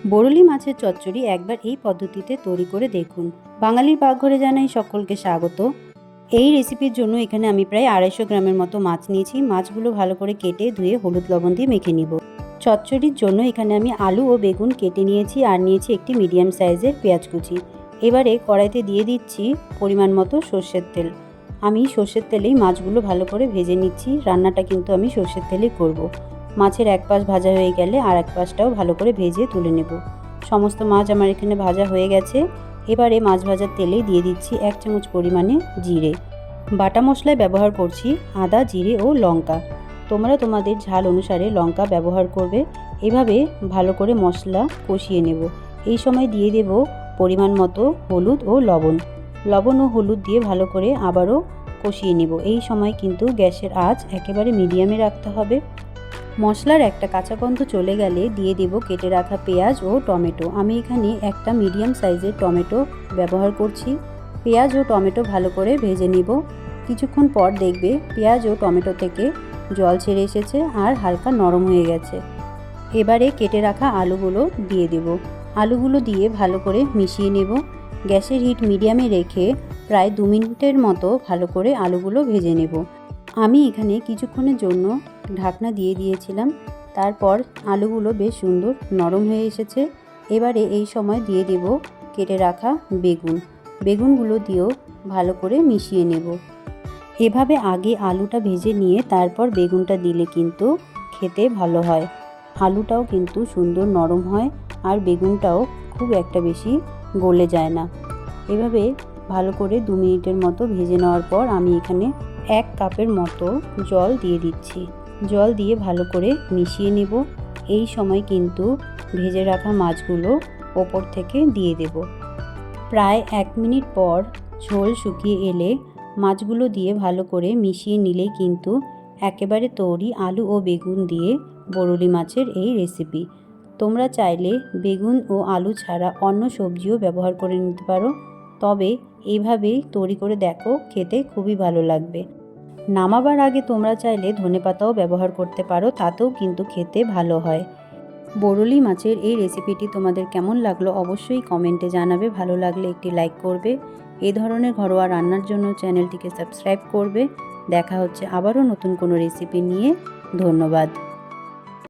বরলি মাছের চচ্চড়ি একবার এই পদ্ধতিতে তৈরি করে দেখুন। বাঙালির পাকঘরে জানাই সকলকে স্বাগত। এই রেসিপির জন্য এখানে আমি প্রায় 250 গ্রামের মতো মাছ নিয়েছি। মাছগুলো ভালো করে কেটে ধুয়ে হলুদ লবণ দিয়ে মেখে নিব। চচ্চড়ির জন্য এখানে আমি আলু ও বেগুন কেটে নিয়েছি আর নিয়েছি একটি মিডিয়াম সাইজের পেঁয়াজ কুচি। এবারে কড়াইতে দিয়ে দিচ্ছি পরিমাণ মতো সর্ষের তেল। আমি সর্ষের তেলেই মাছগুলো ভালো করে ভেজে নিচ্ছি। রান্নাটা কিন্তু আমি সর্ষের তেলেই করব। মাছের এক পাশ ভাজা হয়ে গেলে আর এক পাশটাও ভালো করে ভেজে তুলে নেব। সমস্ত মাছ আমার এখানে ভাজা হয়ে গেছে। এবারে মাছ ভাজার তেলে দিয়ে দিচ্ছি 1 চামচ পরিমাণে জিরে। বাটা মশলায় ব্যবহার করছি আদা, জিরে ও লঙ্কা। তোমরা তোমাদের ঝাল অনুসারে লঙ্কা ব্যবহার করবে। এভাবে ভালো করে মশলা কষিয়ে নেব। এই সময় দিয়ে দেব পরিমাণ মতো হলুদ ও লবণ। লবণ ও হলুদ দিয়ে ভালো করে আবারও কষিয়ে নেব। এই সময় কিন্তু গ্যাসের আঁচ একেবারে মিডিয়ামে রাখতে হবে। মশলার একটা কাঁচা গন্ধ চলে গেলে দিয়ে দেব কেটে রাখা পেঁয়াজ ও টমেটো। আমি এখানে একটা মিডিয়াম সাইজের টমেটো ব্যবহার করছি। পেঁয়াজ ও টমেটো ভালো করে ভেজে নিব। কিছুক্ষণ পর দেখবে পেঁয়াজ ও টমেটো থেকে জল ছেড়ে এসেছে আর হালকা নরম হয়ে গেছে। এবারে কেটে রাখা আলুগুলো দিয়ে দেব। আলুগুলো দিয়ে ভালো করে মিশিয়ে নেব। গ্যাসের হিট মিডিয়ামে রেখে প্রায় 2 মিনিটের মতো ভালো করে আলুগুলো ভেজে নেব। আমি এখানে কিছুক্ষণের জন্য ঢাকনা দিয়ে দিয়েছিলাম। তারপর আলুগুলো বেশ সুন্দর নরম হয়ে এসেছে। এবারে এই সময় দিয়ে দেব কেটে রাখা বেগুন। বেগুনগুলো দিয়েও ভালো করে মিশিয়ে নেব। এভাবে আগে আলুটা ভেজে নিয়ে তারপর বেগুনটা দিলে কিন্তু খেতে ভালো হয়। আলুটাও কিন্তু সুন্দর নরম হয় আর বেগুনটাও খুব একটা বেশি গলে যায় না। এভাবে ভালো করে 2 মিনিটের মতো ভেজে নেওয়ার পর আমি এখানে 1 কাপের মতো জল দিয়ে দিচ্ছি। জল দিয়ে ভালো করে মিশিয়ে নেব। এই সময় কিন্তু ভেজে রাখা মাছগুলো ওপর থেকে দিয়ে দেব। প্রায় 1 মিনিট পর ঝোল শুকিয়ে এলে মাছগুলো দিয়ে ভালো করে মিশিয়ে নিলেই কিন্তু একেবারে তৈরি আলু ও বেগুন দিয়ে বরলি মাছের এই রেসিপি। তোমরা চাইলে বেগুন ও আলু ছাড়া অন্য সবজিও ব্যবহার করে নিতে পারো, তবে এইভাবেই তৈরি করে দেখো, খেতে খুবই ভালো লাগবে। নামাবার আগে তোমরা চাইলে ধনেপাতাও ব্যবহার করতে পারো, তাতেও কিন্তু খেতে ভালো হয়। বরলি মাছের এই রেসিপিটি তোমাদের কেমন লাগলো অবশ্যই কমেন্টে জানাবে। ভালো লাগলে একটি লাইক করবে। এই ধরনের ঘরোয়া রান্নার জন্য চ্যানেলটিকে সাবস্ক্রাইব করবে। দেখা হচ্ছে আবারও নতুন কোনো রেসিপি নিয়ে। ধন্যবাদ।